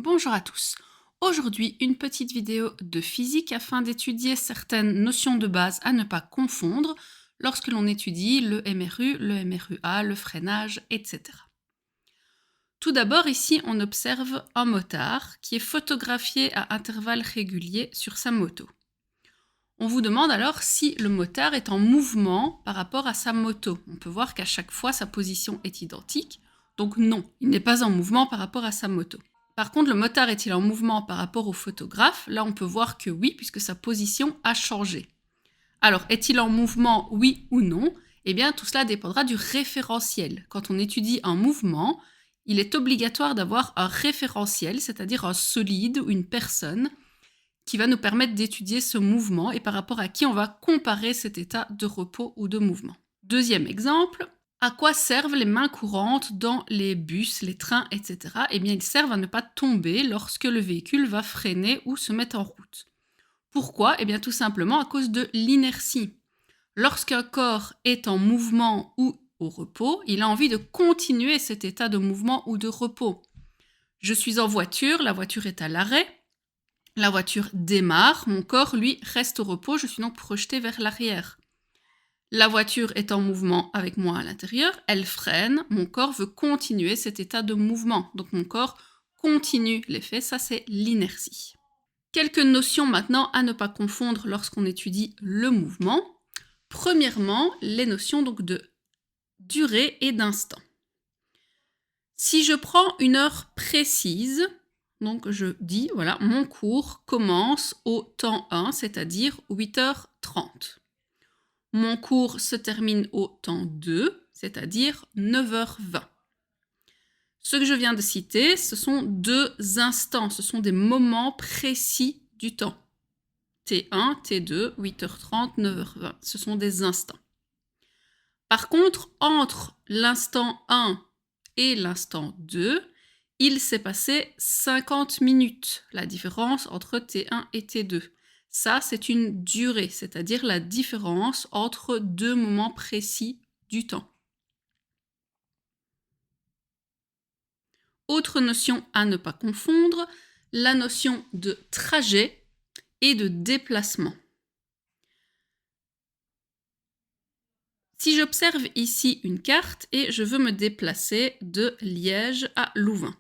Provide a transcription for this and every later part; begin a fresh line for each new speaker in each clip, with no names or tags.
Bonjour à tous. Aujourd'hui, une petite vidéo de physique afin d'étudier certaines notions de base à ne pas confondre lorsque l'on étudie le MRU, le MRUA, le freinage, etc. Tout d'abord, ici, on observe un motard qui est photographié à intervalles réguliers sur sa moto. On vous demande alors si le motard est en mouvement par rapport à sa moto. On peut voir qu'à chaque fois, sa position est identique. Donc non, il n'est pas en mouvement par rapport à sa moto. Par contre, le motard est-il en mouvement par rapport au photographe? Là, on peut voir que oui, puisque sa position a changé. Alors, est-il en mouvement, oui ou non? Eh bien, tout cela dépendra du référentiel. Quand on étudie un mouvement, il est obligatoire d'avoir un référentiel, c'est-à-dire un solide ou une personne, qui va nous permettre d'étudier ce mouvement et par rapport à qui on va comparer cet état de repos ou de mouvement. Deuxième exemple, à quoi servent les mains courantes dans les bus, les trains, etc. Eh bien, ils servent à ne pas tomber lorsque le véhicule va freiner ou se mettre en route. Pourquoi? Eh bien, tout simplement à cause de l'inertie. Lorsqu'un corps est en mouvement ou au repos, il a envie de continuer cet état de mouvement ou de repos. Je suis en voiture, la voiture est à l'arrêt. La voiture démarre, mon corps, lui, reste au repos, je suis donc projeté vers l'arrière. La voiture est en mouvement avec moi à l'intérieur, elle freine, mon corps veut continuer cet état de mouvement. Donc mon corps continue l'effet, ça c'est l'inertie. Quelques notions maintenant à ne pas confondre lorsqu'on étudie le mouvement. Premièrement, les notions donc de durée et d'instant. Si je prends une heure précise, donc je dis, voilà, mon cours commence au temps 1, c'est-à-dire 8h30. Mon cours se termine au temps 2, c'est-à-dire 9h20. Ce que je viens de citer, ce sont deux instants, ce sont des moments précis du temps. T1, T2, 8h30, 9h20, ce sont des instants. Par contre, entre l'instant 1 et l'instant 2, il s'est passé 50 minutes, la différence entre T1 et T2. Ça, c'est une durée, c'est-à-dire la différence entre deux moments précis du temps. Autre notion à ne pas confondre, la notion de trajet et de déplacement. Si j'observe ici une carte et je veux me déplacer de Liège à Louvain,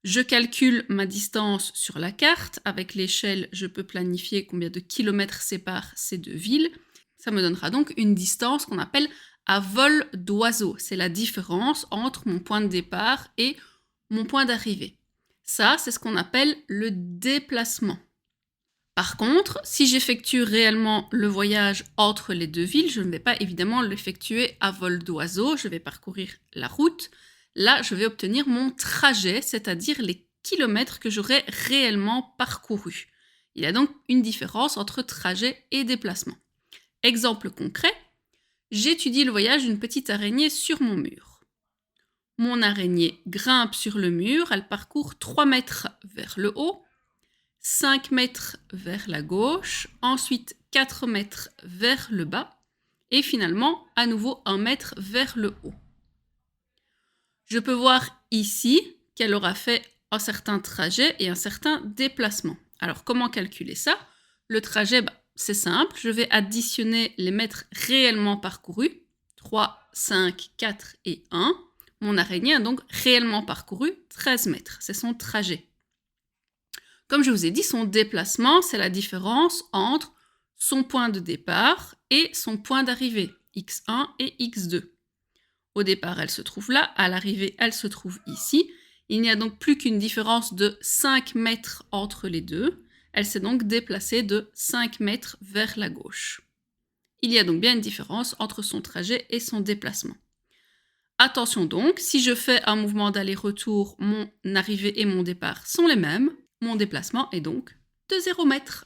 je calcule ma distance sur la carte. Avec l'échelle, je peux planifier combien de kilomètres séparent ces deux villes. Ça me donnera donc une distance qu'on appelle à vol d'oiseau. C'est la différence entre mon point de départ et mon point d'arrivée. Ça, c'est ce qu'on appelle le déplacement. Par contre, si j'effectue réellement le voyage entre les deux villes, je ne vais pas évidemment l'effectuer à vol d'oiseau, je vais parcourir la route. Là, je vais obtenir mon trajet, c'est-à-dire les kilomètres que j'aurai réellement parcourus. Il y a donc une différence entre trajet et déplacement. Exemple concret, j'étudie le voyage d'une petite araignée sur mon mur. Mon araignée grimpe sur le mur, elle parcourt 3 mètres vers le haut, 5 mètres vers la gauche, ensuite 4 mètres vers le bas, et finalement à nouveau 1 mètre vers le haut. Je peux voir ici qu'elle aura fait un certain trajet et un certain déplacement. Alors comment calculer ça? Le trajet, c'est simple, je vais additionner les mètres réellement parcourus, 3, 5, 4 et 1. Mon araignée a donc réellement parcouru 13 mètres, c'est son trajet. Comme je vous ai dit, son déplacement, c'est la différence entre son point de départ et son point d'arrivée, x1 et x2. Au départ, elle se trouve là, à l'arrivée, elle se trouve ici. Il n'y a donc plus qu'une différence de 5 mètres entre les deux. Elle s'est donc déplacée de 5 mètres vers la gauche. Il y a donc bien une différence entre son trajet et son déplacement. Attention donc, si je fais un mouvement d'aller-retour, mon arrivée et mon départ sont les mêmes. Mon déplacement est donc de 0 mètres.